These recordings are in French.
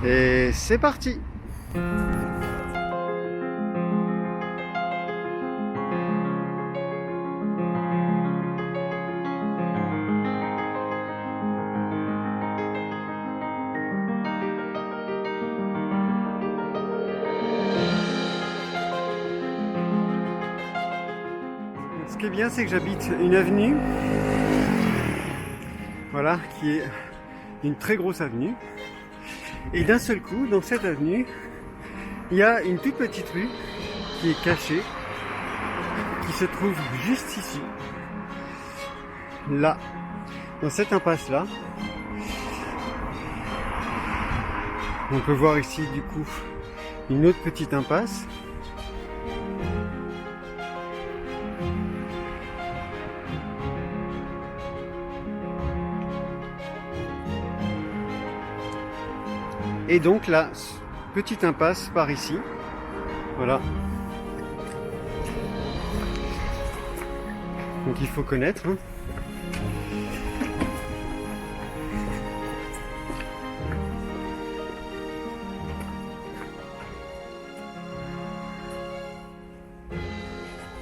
Et c'est parti! Ce qui est bien, c'est que j'habite une avenue, voilà, qui est une très grosse avenue. Et d'un seul coup, dans cette avenue, il y a une toute petite rue qui est cachée, qui se trouve juste ici, là, dans cette impasse-là. On peut voir ici, du coup, une autre petite impasse. Et donc la petite impasse par ici, voilà. Donc il faut connaître. Hein.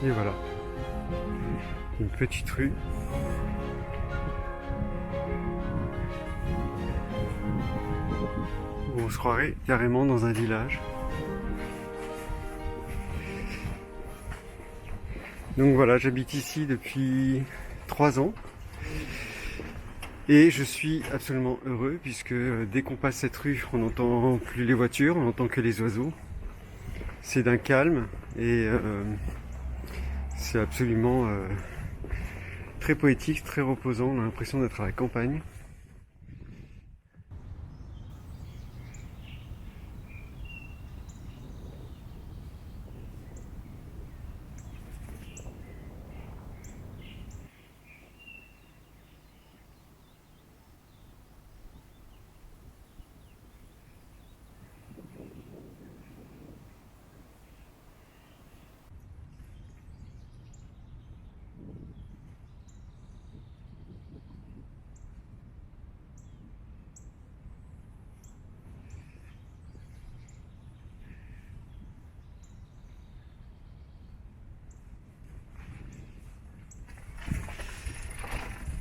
Et voilà, une petite rue. On se croirait carrément dans un village. Donc voilà, j'habite ici depuis 3 ans. Et je suis absolument heureux puisque dès qu'on passe cette rue, on n'entend plus les voitures, on n'entend que les oiseaux. C'est d'un calme et c'est absolument très poétique, très reposant. On a l'impression d'être à la campagne.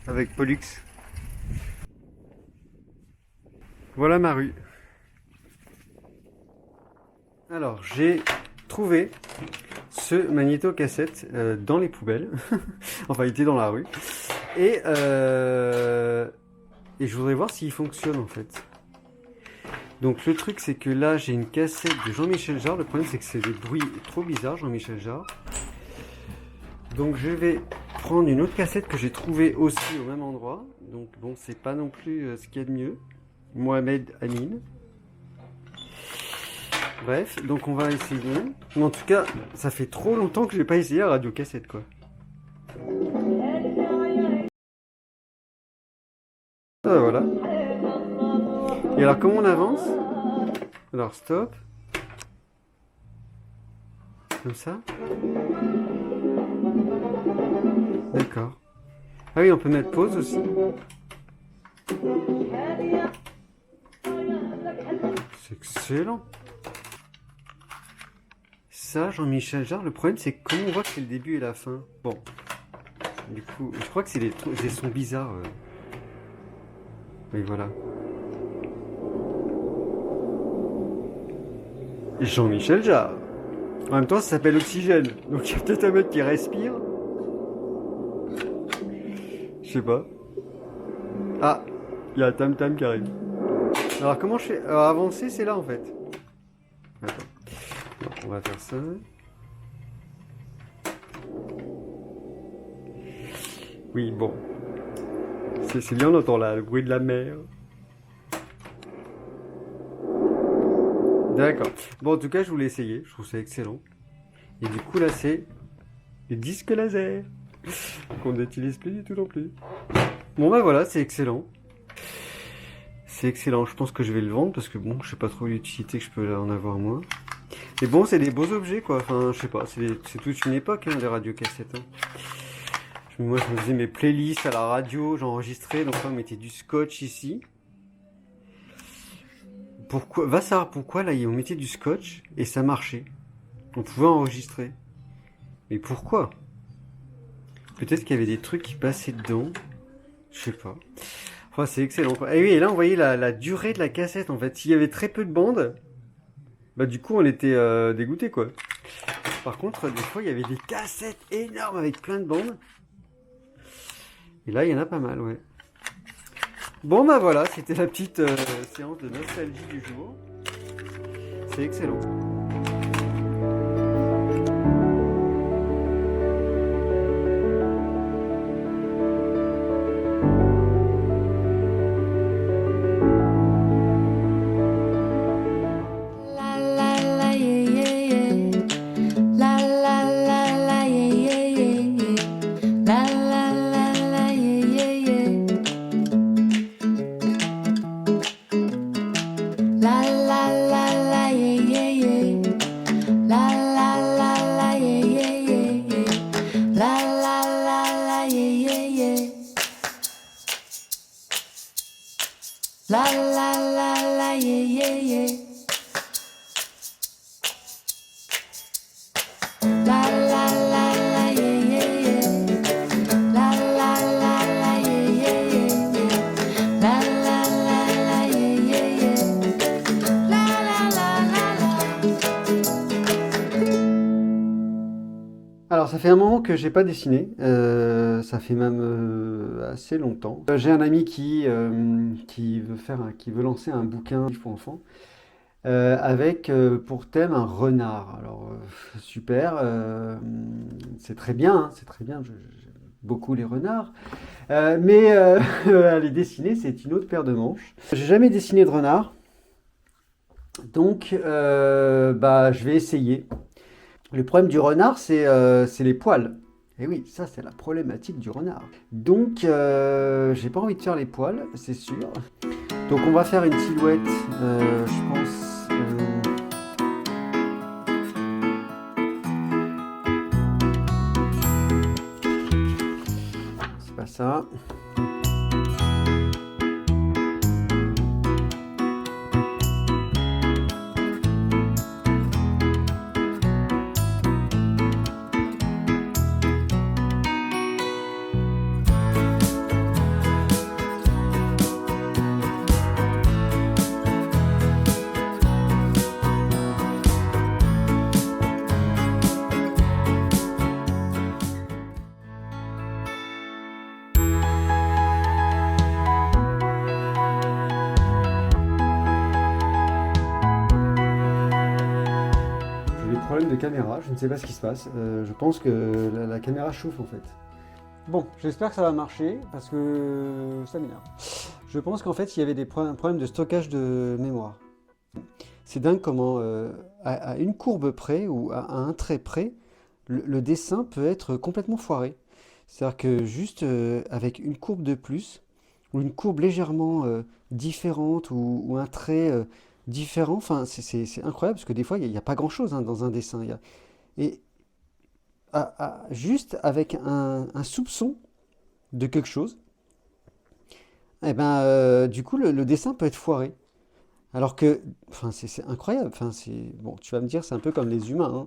Avec Pollux. Voilà ma rue. Alors, j'ai trouvé ce magnéto-cassette dans les poubelles. Enfin, il était dans la rue. Et je voudrais voir s'il fonctionne en fait. Donc le truc c'est que là j'ai une cassette de Jean-Michel Jarre. Le problème c'est que c'est des bruits trop bizarres, Jean-Michel Jarre. Donc je vais prendre une autre cassette que j'ai trouvée aussi au même endroit. Donc bon, c'est pas non plus ce qu'il y a de mieux. Mohamed Amin. Bref, donc on va essayer. Mais en tout cas, ça fait trop longtemps que j'ai pas essayé la radio cassette quoi. Ah, voilà. Et alors comment on avance? Alors stop. Comme ça. D'accord. Ah oui, on peut mettre pause aussi. C'est excellent. Ça, Jean-Michel Jarre, le problème c'est que comment on voit que c'est le début et la fin. Bon. Du coup, je crois que c'est des sons bizarres. Oui, voilà. Jean-Michel Jarre. En même temps, ça s'appelle Oxygène. Donc il y a peut-être un mec qui respire. Je sais pas. Ah, il y a un tam-tam qui arrive. Alors comment je fais? Alors avancer, c'est là en fait. Attends. Alors, on va faire ça. Oui, bon. C'est bien, on entend là le bruit de la mer. D'accord. Bon, en tout cas, je voulais essayer. Je trouve ça excellent. Et du coup, là, c'est le disque laser. Qu'on n'utilise plus du tout non plus. Bon, bah voilà, c'est excellent. C'est excellent. Je pense que je vais le vendre parce que bon, je sais pas trop l'utilité que je peux en avoir moi. Mais bon, c'est des beaux objets quoi. Enfin, je sais pas. C'est toute une époque, hein, les radiocassettes. Hein. Moi, je me faisais mes playlists à la radio, j'enregistrais. Donc là, on mettait du scotch ici. pourquoi, va savoir pourquoi, là, on mettait du scotch et ça marchait. On pouvait enregistrer. Mais pourquoi? Peut-être qu'il y avait des trucs qui passaient dedans. Je sais pas. Enfin, c'est excellent, quoi. Et oui, et là, on voyait la durée de la cassette, en fait. S'il y avait très peu de bandes, bah, du coup, on était dégoûté, quoi. Par contre, des fois, il y avait des cassettes énormes avec plein de bandes. Et là, il y en a pas mal, ouais. Bon, bah voilà, c'était la petite séance de nostalgie du jour. C'est excellent. La la la la yeah yeah yeah. La la la la yeah yeah yeah. La la la la yeah yeah yeah. La la la la yeah yeah yeah. La la la la la. Alors, ça fait un moment que j'ai pas dessiné. Ça fait même assez longtemps. J'ai un ami qui qui veut lancer un bouquin pour enfants avec pour thème un renard. Alors, super, c'est très bien, hein, c'est très bien. J'aime beaucoup les renards. Mais à les dessiner, c'est une autre paire de manches. J'ai jamais dessiné de renard, donc bah, je vais essayer. Le problème du renard, c'est les poils. Et oui, ça c'est la problématique du renard. Donc, j'ai pas envie de faire les poils, c'est sûr. Donc on va faire une silhouette, je pense. C'est pas ça. J'ai des problèmes de caméra, je ne sais pas ce qui se passe. Je pense que la caméra chauffe en fait. Bon, j'espère que ça va marcher parce que ça m'énerve. Je pense qu'en fait, il y avait un problème de stockage de mémoire. C'est dingue comment, à une courbe près ou à un trait près, le dessin peut être complètement foiré. C'est-à-dire que juste avec une courbe de plus, ou une courbe légèrement différente, ou un trait différent, enfin, c'est incroyable parce que des fois, il n'y a pas grand-chose hein, dans un dessin. Et juste avec un soupçon de quelque chose, eh ben, du coup, le dessin peut être foiré. Alors que, enfin, c'est incroyable. Enfin, bon, tu vas me dire, c'est un peu comme les humains, hein.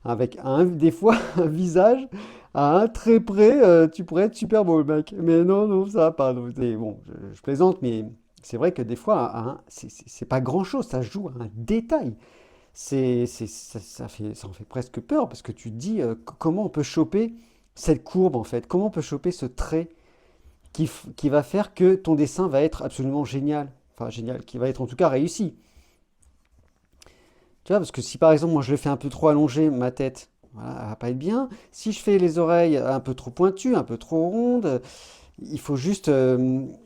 Avec des fois un visage à un trait près, tu pourrais être super beau, le mec. Mais non, non, ça va pas. Donc, bon, je plaisante, mais c'est vrai que des fois, c'est pas grand-chose. Ça joue à un détail. Ça en fait presque peur parce que tu te dis comment on peut choper cette courbe en fait, comment on peut choper ce trait qui va faire que ton dessin va être absolument génial, enfin génial, qui va être en tout cas réussi. Tu vois, parce que si par exemple moi je le fais un peu trop allongé, ma tête, voilà, elle va pas être bien. Si je fais les oreilles un peu trop pointues, un peu trop rondes, il faut juste,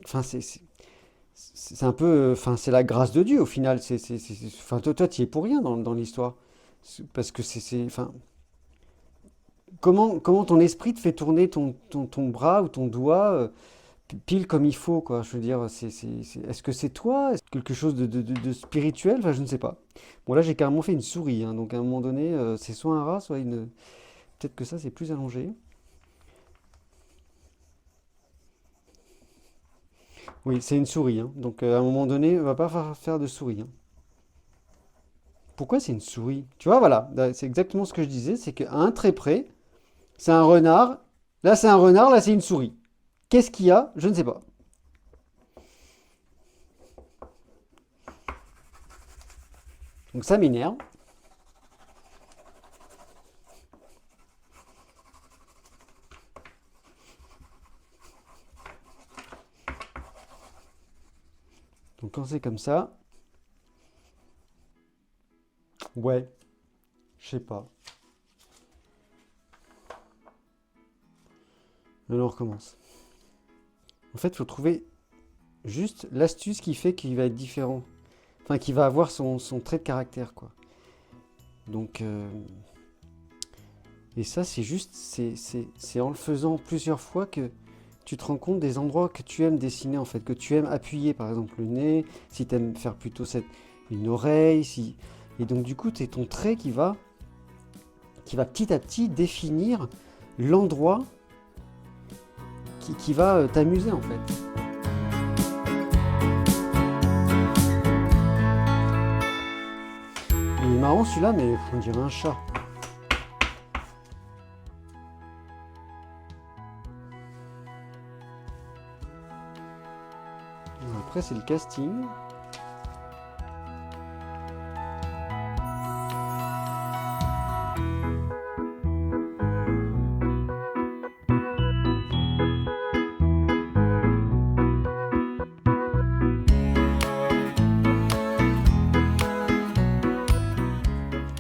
enfin c'est un peu, enfin c'est la grâce de Dieu au final. Enfin toi tu y es pour rien dans l'histoire, parce que enfin comment ton esprit te fait tourner ton bras ou ton doigt pile comme il faut, quoi. Je veux dire, est-ce que c'est toi? Est-ce quelque chose de spirituel? Enfin, je ne sais pas. Bon, là, j'ai carrément fait une souris, hein, donc à un moment donné, c'est soit un rat, soit une. Peut-être que ça, c'est plus allongé. Oui, c'est une souris, hein, donc à un moment donné, on va pas faire de souris, hein. Pourquoi c'est une souris? Tu vois, voilà, c'est exactement ce que je disais, c'est qu'à un trait près, c'est un renard. Là, c'est un renard, là, c'est une souris. Qu'est-ce qu'il y a? Je ne sais pas. Donc ça m'énerve. Donc quand c'est comme ça, ouais, je sais pas. Alors on recommence. En fait, il faut trouver juste l'astuce qui fait qu'il va être différent. Enfin, qui va avoir son trait de caractère, quoi. Donc, et ça, c'est juste, c'est en le faisant plusieurs fois que tu te rends compte des endroits que tu aimes dessiner, en fait, que tu aimes appuyer, par exemple le nez, si tu aimes faire plutôt une oreille, si... Et donc, du coup, c'est ton trait qui va petit à petit définir l'endroit qui va t'amuser, en fait. Il est marrant celui-là, mais on dirait un chat. Après, c'est le casting.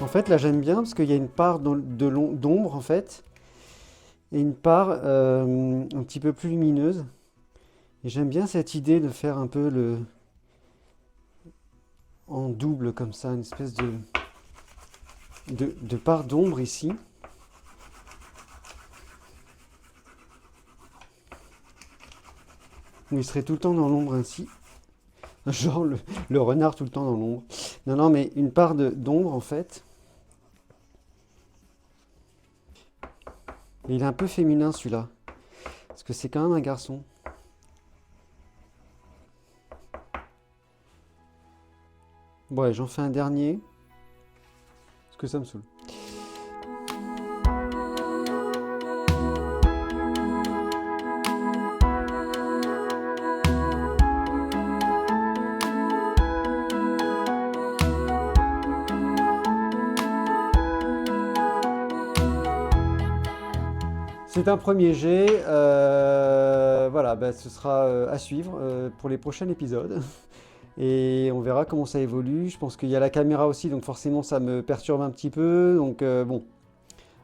En fait, là, j'aime bien parce qu'il y a une part d'ombre, en fait, et une part un petit peu plus lumineuse. Et j'aime bien cette idée de faire un peu en double comme ça, une espèce de part d'ombre ici. Il serait tout le temps dans l'ombre ainsi. Genre le renard tout le temps dans l'ombre. Non, non, mais une part d'ombre en fait. Et il est un peu féminin celui-là. Parce que c'est quand même un garçon. Ouais, j'en fais un dernier. Parce que ça me saoule. C'est un premier jet, voilà, bah, ce sera à suivre pour les prochains épisodes. Et on verra comment ça évolue. Je pense qu'il y a la caméra aussi, donc forcément ça me perturbe un petit peu. Donc bon,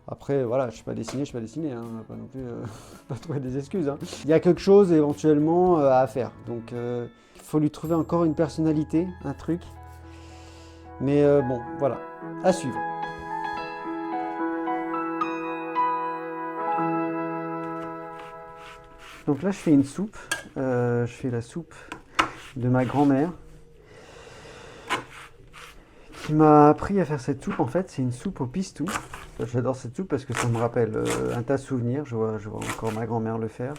après voilà, je suis pas dessiné, hein, pas non plus pas trouver des excuses. Hein. Il y a quelque chose éventuellement à faire. Donc il faut lui trouver encore une personnalité, un truc. Mais bon, voilà, à suivre. Donc là, je fais une soupe. Je fais la soupe de ma grand-mère qui m'a appris à faire cette soupe. En fait, c'est une soupe au pistou. J'adore cette soupe parce que ça me rappelle un tas de souvenirs. Je vois encore ma grand-mère le faire.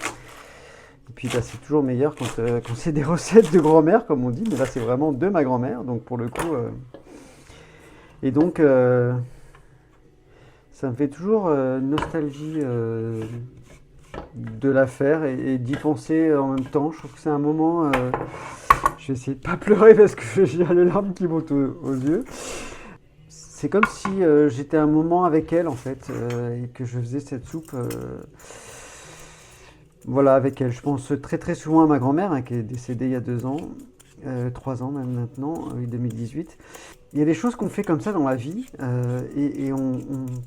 Et puis, bah, c'est toujours meilleur quand c'est des recettes de grand-mère, comme on dit. Mais là, c'est vraiment de ma grand-mère. Donc, pour le coup... Et donc, ça me fait toujours nostalgie... de la faire et d'y penser en même temps. Je trouve que c'est un moment... je vais essayer de pas pleurer parce que j'ai les larmes qui montent aux yeux. C'est comme si j'étais un moment avec elle en fait et que je faisais cette soupe voilà, avec elle. Je pense très très souvent à ma grand-mère hein, qui est décédée il y a 2 ans, 3 ans même maintenant, 2018. Il y a des choses qu'on fait comme ça dans la vie et on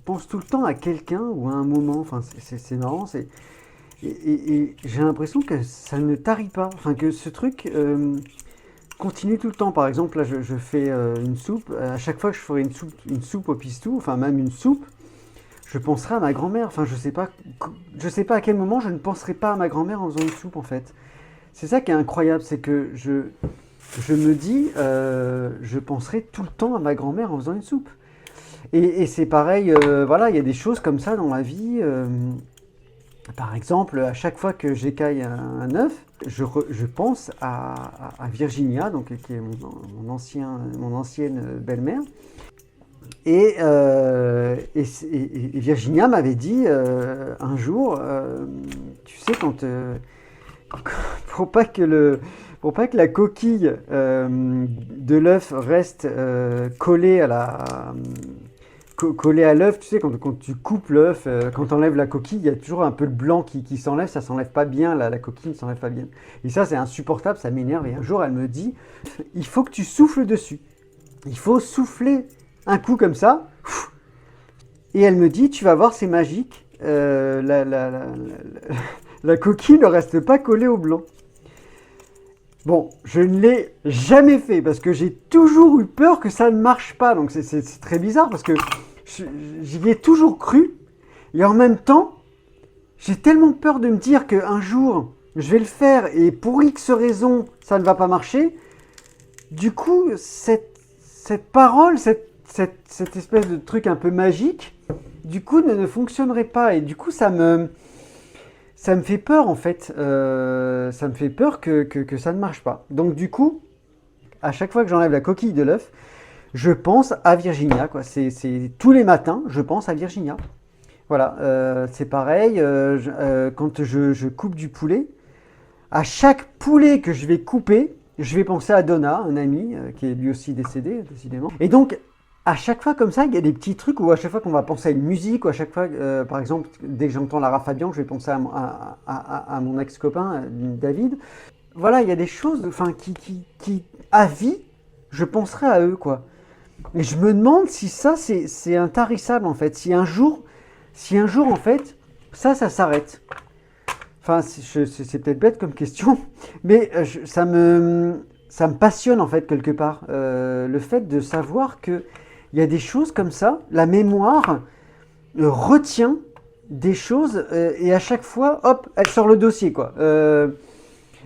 pense tout le temps à quelqu'un ou à un moment. Enfin, c'est marrant, et j'ai l'impression que ça ne tarit pas, enfin que ce truc continue tout le temps. Par exemple, là je fais une soupe, à chaque fois que je ferai une soupe au pistou, enfin même une soupe, je penserai à ma grand-mère. Enfin je sais pas à quel moment je ne penserai pas à ma grand-mère en faisant une soupe en fait. C'est ça qui est incroyable, c'est que je me dis, je penserai tout le temps à ma grand-mère en faisant une soupe. Et c'est pareil, voilà, il y a des choses comme ça dans la vie. Par exemple, à chaque fois que j'écaille un œuf, je pense à Virginia, donc, qui est mon ancienne belle-mère. Et Virginia m'avait dit un jour, tu sais, pour pas que la coquille de l'œuf reste collée collée à l'œuf, tu sais, quand tu coupes l'œuf, quand tu enlèves la coquille, il y a toujours un peu de blanc qui s'enlève, ça s'enlève pas bien, la coquille ne s'enlève pas bien. Et ça, c'est insupportable, ça m'énerve. Et un jour, elle me dit, il faut que tu souffles dessus. Il faut souffler un coup comme ça. Et elle me dit, tu vas voir, c'est magique. La coquille ne reste pas collée au blanc. Bon, je ne l'ai jamais fait parce que j'ai toujours eu peur que ça ne marche pas. Donc c'est très bizarre parce que j'y ai toujours cru. Et en même temps, j'ai tellement peur de me dire qu'un jour, je vais le faire et pour X raison, ça ne va pas marcher. Du coup, cette parole, cette espèce de truc un peu magique, du coup, ne fonctionnerait pas. Et du coup, ça me fait peur, en fait. Ça me fait peur que ça ne marche pas. Donc, du coup, à chaque fois que j'enlève la coquille de l'œuf, je pense à Virginia, quoi. C'est tous les matins, je pense à Virginia. Voilà, c'est pareil. Quand je coupe du poulet, à chaque poulet que je vais couper, je vais penser à Donna, un ami qui est lui aussi décédé, décidément. Et donc, à chaque fois comme ça, il y a des petits trucs où à chaque fois qu'on va penser à une musique, ou à chaque fois, par exemple, dès que j'entends Lara Fabian, je vais penser à mon ex-copain, David. Voilà, il y a des choses enfin, qui, à vie, je penserai à eux, quoi. Et je me demande si ça, c'est intarissable, en fait. Si un jour, en fait, ça s'arrête. Enfin, c'est peut-être bête comme question, mais ça me passionne en fait quelque part. Le fait de savoir qu'il y a des choses comme ça, la mémoire retient des choses et à chaque fois, hop, elle sort le dossier quoi.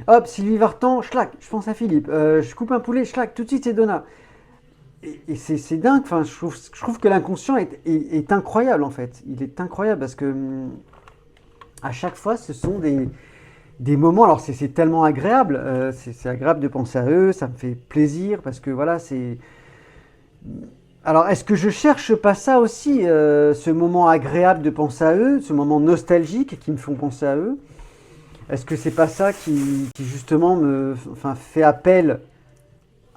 Hop, Sylvie Vartan, schlac, je pense à Philippe. Je coupe un poulet, schlac, tout de suite c'est Donna. Et c'est dingue, enfin, je trouve que l'inconscient est incroyable en fait. Il est incroyable parce que à chaque fois, ce sont des moments, alors c'est tellement agréable, c'est agréable de penser à eux, ça me fait plaisir parce que voilà, c'est... Alors, est-ce que je cherche pas ça aussi, ce moment agréable de penser à eux, ce moment nostalgique qui me font penser à eux? Est-ce que c'est pas ça qui justement fait appel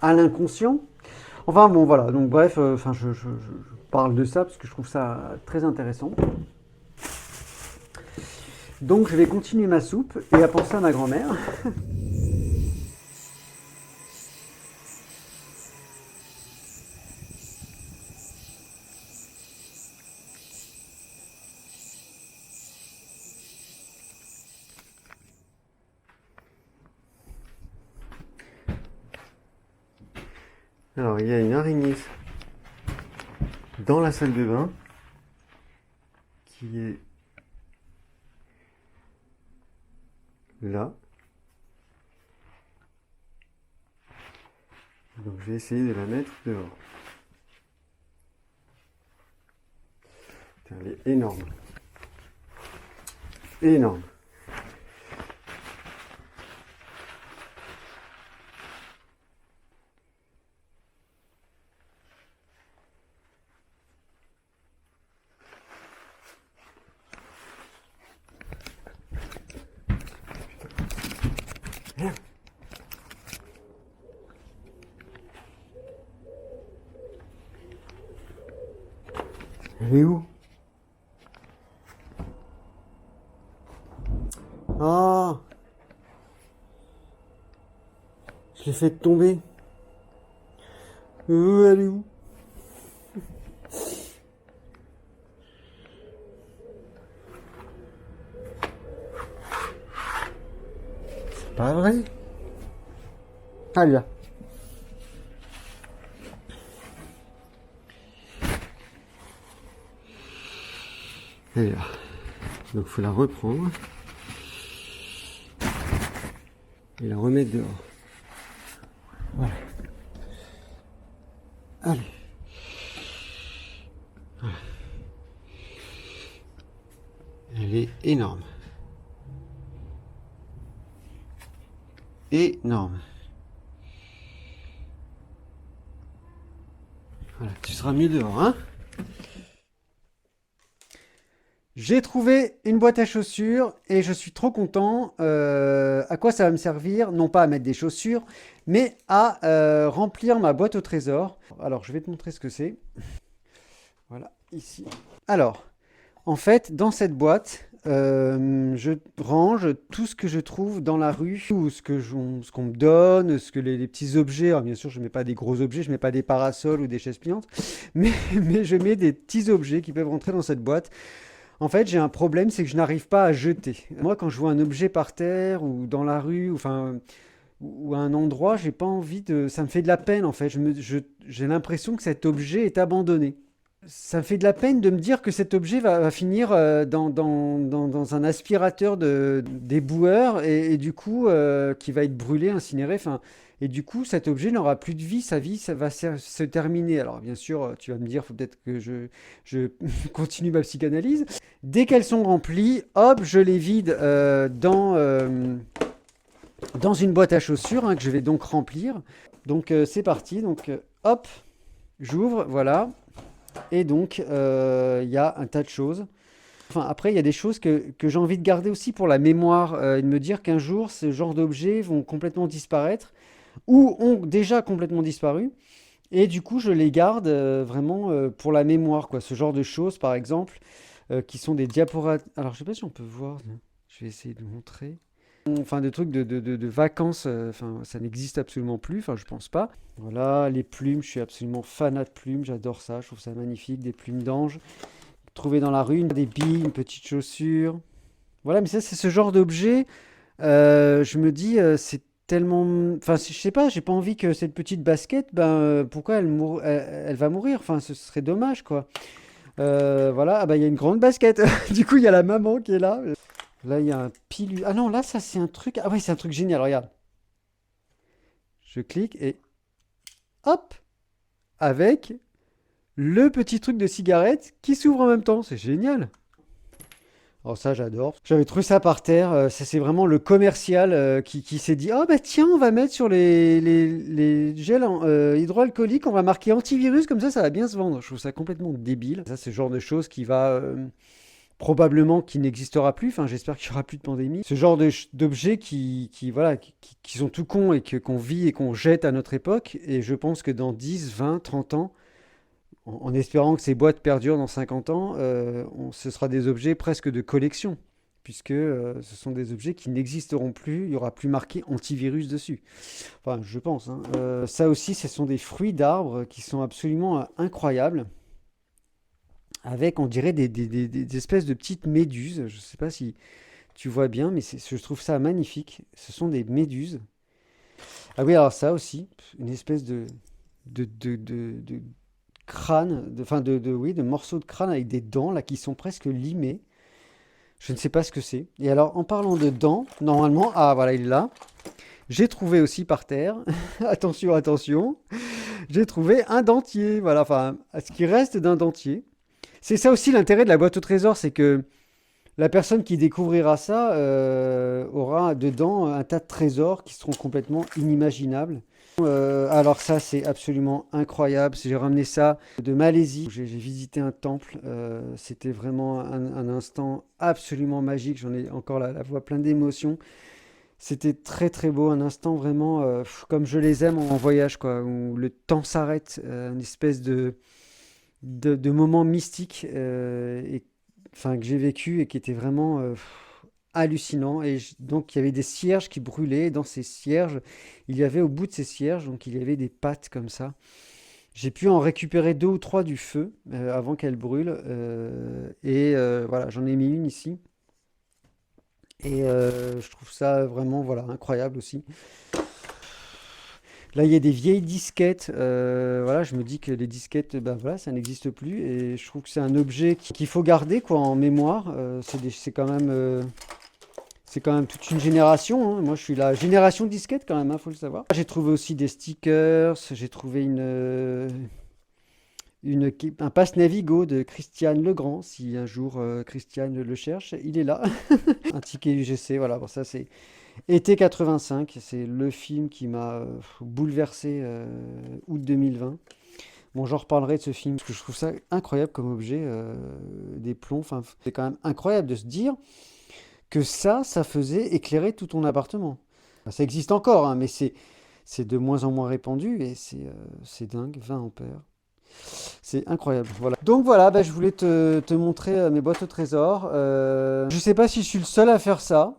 à l'inconscient? Enfin bon, voilà, donc bref, je parle de ça parce que je trouve ça très intéressant. Donc je vais continuer ma soupe et à penser à ma grand-mère. Alors il y a une araignée dans la salle de bain qui est là. Donc je vais essayer de la mettre dehors. Putain, elle est énorme. Énorme. Viens. Elle est où? Ah, je l'ai fait tomber. Elle est où? C'est pas vrai. Ah, là. Elle est là. Donc faut la reprendre et la remettre dehors. Voilà. Allez. Voilà. Elle est énorme. Énorme. Voilà, tu seras mieux dehors, hein. J'ai trouvé une boîte à chaussures et je suis trop content. À quoi ça va me servir? Non pas à mettre des chaussures, mais à remplir ma boîte au trésor. Alors, je vais te montrer ce que c'est. Voilà, ici. Alors, en fait, dans cette boîte, je range tout ce que je trouve dans la rue, ou ce qu'on me donne, les petits objets. Alors, bien sûr, je ne mets pas des gros objets, je ne mets pas des parasols ou des chaises pliantes, mais je mets des petits objets qui peuvent rentrer dans cette boîte. En fait, j'ai un problème, c'est que je n'arrive pas à jeter. Moi, quand je vois un objet par terre ou dans la rue, ou à un endroit, j'ai pas envie de. Ça me fait de la peine, en fait. J'ai l'impression que cet objet est abandonné. Ça me fait de la peine de me dire que cet objet va finir dans un aspirateur d'éboueur et du coup, qui va être brûlé, incinéré. Enfin, et du coup, cet objet n'aura plus de vie. Sa vie, ça va se terminer. Alors, bien sûr, tu vas me dire, faut peut-être que je continue ma psychanalyse. Dès qu'elles sont remplies, hop, je les vide dans une boîte à chaussures hein, que je vais donc remplir. Donc, c'est parti. Donc, hop, j'ouvre, voilà. Et donc, il y a un tas de choses. Enfin, après, il y a des choses que j'ai envie de garder aussi pour la mémoire et de me dire qu'un jour, ce genre d'objets vont complètement disparaître ou ont déjà complètement disparu. Et du coup, je les garde vraiment pour la mémoire, quoi. Ce genre de choses, par exemple, qui sont des diaporamas. Alors, je sais pas si on peut voir. Je vais essayer de montrer. Enfin, des trucs de vacances, enfin, ça n'existe absolument plus, enfin, je pense pas. Voilà, les plumes, je suis absolument fanat de plumes, j'adore ça, je trouve ça magnifique, des plumes d'ange. Trouver dans la rue, des billes, une petite chaussure. Voilà, mais ça, c'est ce genre d'objet, je me dis, c'est tellement. Enfin, je sais pas, j'ai pas envie que cette petite basket, pourquoi elle va mourir? Enfin, ce serait dommage, quoi. Voilà, ah bah, il y a une grande basket. Du coup, il y a la maman qui est là. Là, il y a un pilu. Ah non, là, ça, c'est un truc. Ah oui, c'est un truc génial. Regarde. Je clique et hop! Avec le petit truc de cigarette qui s'ouvre en même temps. C'est génial. Oh, ça, j'adore. J'avais trouvé ça par terre. Ça, c'est vraiment le commercial qui s'est dit, oh, bah tiens, on va mettre sur les gels hydroalcooliques, on va marquer antivirus, comme ça va bien se vendre. Je trouve ça complètement débile. Ça, c'est le genre de choses qui va. Probablement qui n'existera plus, enfin j'espère qu'il n'y aura plus de pandémie. Ce genre d'objets voilà, qui sont tout cons et qu'on vit et qu'on jette à notre époque. Et je pense que dans 10, 20, 30 ans, en espérant que ces boîtes perdurent dans 50 ans, ce sera des objets presque de collection. Puisque ce sont des objets qui n'existeront plus, il n'y aura plus marqué antivirus dessus. Enfin, je pense. Hein. Ça aussi, ce sont des fruits d'arbres qui sont absolument incroyables avec, on dirait, des espèces de petites méduses. Je ne sais pas si tu vois bien, mais je trouve ça magnifique. Ce sont des méduses. Ah oui, alors ça aussi, une espèce de crâne, oui, de morceaux de crâne avec des dents là qui sont presque limées. Je ne sais pas ce que c'est. Et alors, en parlant de dents, normalement, ah voilà, il est là. J'ai trouvé aussi par terre, attention, attention, j'ai trouvé un dentier. Voilà, enfin, ce qui reste d'un dentier. C'est ça aussi l'intérêt de la boîte au trésor, c'est que la personne qui découvrira ça aura dedans un tas de trésors qui seront complètement inimaginables. Alors ça, c'est absolument incroyable. J'ai ramené ça de Malaisie. J'ai visité un temple. C'était vraiment un instant absolument magique. J'en ai encore la voix pleine d'émotions. C'était très très beau, un instant vraiment comme je les aime en voyage, quoi, où le temps s'arrête, une espèce de moments mystiques enfin, que j'ai vécu et qui étaient vraiment hallucinants. Et donc il y avait des cierges qui brûlaient. Et dans ces cierges, il y avait au bout de ces cierges, donc il y avait des pattes comme ça. J'ai pu en récupérer deux ou trois du feu avant qu'elles brûlent. Voilà, j'en ai mis une ici. Et je trouve ça vraiment voilà, incroyable aussi. Là, il y a des vieilles disquettes. Voilà, je me dis que les disquettes, ben voilà, ça n'existe plus. Et je trouve que c'est un objet qu'il faut garder quoi, en mémoire. C'est quand même toute une génération. Hein. Moi, je suis la génération disquette quand même, faut le savoir. J'ai trouvé aussi des stickers. J'ai trouvé un passe Navigo de Christiane Legrand. Si un jour Christiane le cherche, il est là. Un ticket UGC, voilà. Bon, ça, c'est Été 85. C'est le film qui m'a bouleversé août 2020. Bon, j'en reparlerai de ce film, parce que je trouve ça incroyable comme objet, des plombs. Enfin, c'est quand même incroyable de se dire que ça faisait éclairer tout ton appartement. Enfin, ça existe encore, hein, mais c'est de moins en moins répandu et c'est dingue, 20 ampères. C'est incroyable, voilà. Donc voilà, bah, je voulais te montrer mes boîtes au trésor. Je sais pas si je suis le seul à faire ça.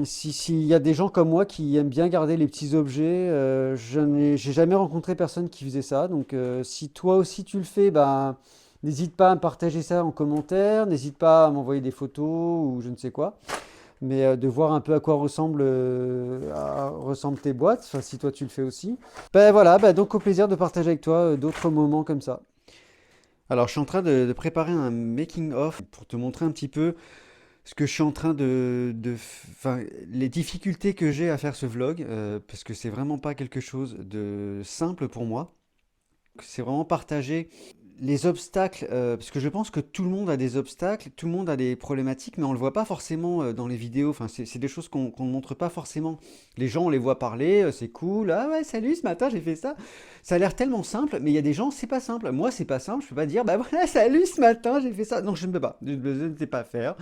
S'il y a des gens comme moi qui aiment bien garder les petits objets, j'ai jamais rencontré personne qui faisait ça. Donc si toi aussi tu le fais, bah, n'hésite pas à me partager ça en commentaire. N'hésite pas à m'envoyer des photos ou je ne sais quoi. Mais de voir un peu à quoi ressemblent tes boîtes, enfin, si toi tu le fais aussi. Ben voilà, ben donc au plaisir de partager avec toi d'autres moments comme ça. Alors je suis en train de préparer un making-of pour te montrer un petit peu ce que je suis en train enfin, les difficultés que j'ai à faire ce vlog, parce que c'est vraiment pas quelque chose de simple pour moi. C'est vraiment partager les obstacles, parce que je pense que tout le monde a des obstacles, tout le monde a des problématiques, mais on ne le voit pas forcément dans les vidéos. Enfin, c'est des choses qu'on ne montre pas forcément. Les gens, on les voit parler, c'est cool. Ah ouais, salut, ce matin, j'ai fait ça. Ça a l'air tellement simple, mais il y a des gens, c'est pas simple. Moi, c'est pas simple. Je peux pas dire, bah voilà, salut, ce matin, j'ai fait ça. Non, je ne peux pas. Je ne sais pas faire.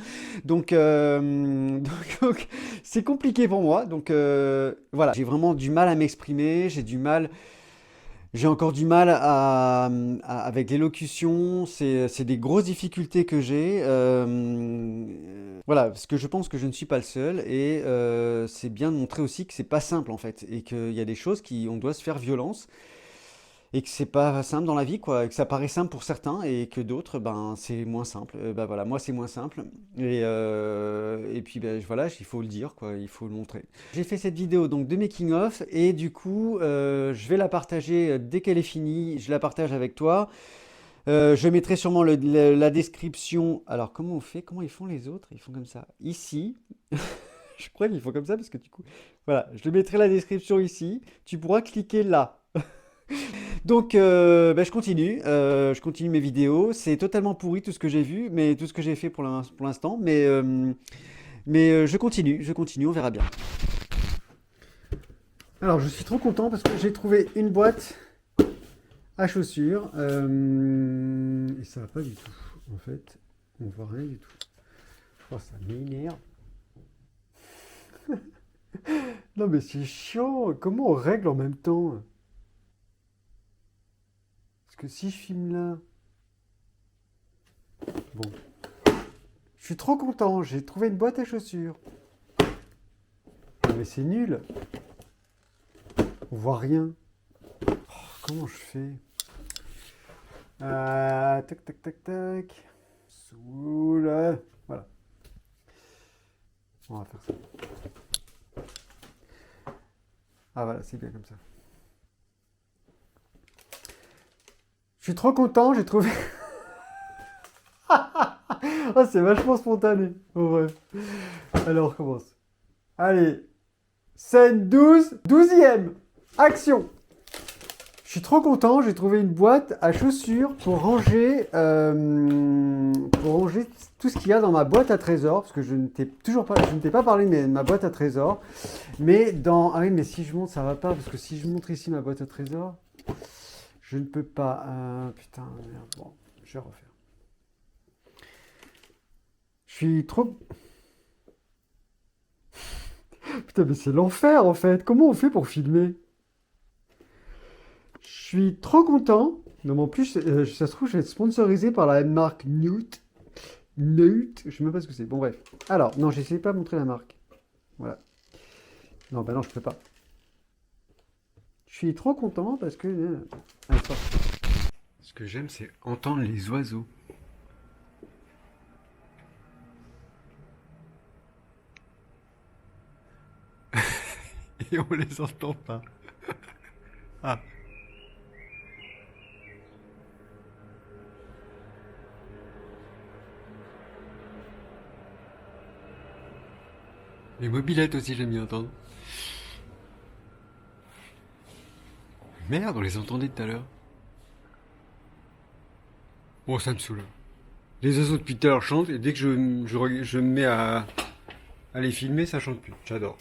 Donc, donc, c'est compliqué pour moi. Donc, voilà, j'ai vraiment du mal à m'exprimer. J'ai encore du mal avec l'élocution, c'est des grosses difficultés que j'ai. Voilà, parce que je pense que je ne suis pas le seul et c'est bien de montrer aussi que c'est pas simple en fait et qu'il y a des choses on doit se faire violence et que c'est pas simple dans la vie quoi, et que ça paraît simple pour certains et que d'autres ben c'est moins simple. Ben voilà, moi c'est moins simple et puis ben voilà, il faut le dire quoi, il faut le montrer. J'ai fait cette vidéo donc de making of et du coup je vais la partager dès qu'elle est finie, je la partage avec toi. Je mettrai sûrement la description. Alors comment on fait? Comment ils font les autres? Ils font comme ça. Ici. Je crois qu'ils font comme ça parce que du coup. Voilà, je mettrai la description ici. Tu pourras cliquer là. Donc bah, je continue mes vidéos. C'est totalement pourri tout ce que j'ai vu, mais tout ce que j'ai fait pour l'instant. Mais je continue, on verra bien. Alors je suis trop content parce que j'ai trouvé une boîte à chaussures et ça va pas du tout. En fait, on voit rien du tout. Oh, ça m'énerve. Non mais c'est chiant. Comment on règle en même temps? Parce que si je filme là... Bon. Je suis trop content. J'ai trouvé une boîte à chaussures. Non, mais c'est nul. On voit rien. Oh, comment je fais? Tac, tac, tac, tac. Sous là. Voilà. On va faire ça. Ah voilà, c'est bien comme ça. Je suis trop content, j'ai trouvé... Oh, c'est vachement spontané. Bon, bref. Alors, on recommence. Allez. Scène 12. 12e. Action. Je suis trop content, j'ai trouvé une boîte à chaussures pour ranger tout ce qu'il y a dans ma boîte à trésors, parce que je ne t'ai pas parlé de ma boîte à trésors. Mais ah oui, mais si je montre, ça va pas, parce que si je montre ici ma boîte à trésors, je ne peux pas. Putain, merde. Bon, je vais refaire. Je suis trop... Putain, mais c'est l'enfer en fait. Comment on fait pour filmer? Je suis trop content. Non, mais en plus, ça se trouve, je vais être sponsorisé par la marque Newt. Newt, je sais même pas ce que c'est. Bon, bref. Alors, non, j'essaie pas de montrer la marque. Voilà. Non, bah non, je peux pas. Je suis trop content parce que... Allez, ce que j'aime, c'est entendre les oiseaux. Et on les entend pas. Ah. Les mobylettes aussi, j'aime bien entendre. Merde, on les entendait tout à l'heure. Bon, ça me saoule. Les oiseaux depuis tout à l'heure chantent et dès que je me mets à les filmer, ça chante plus. J'adore.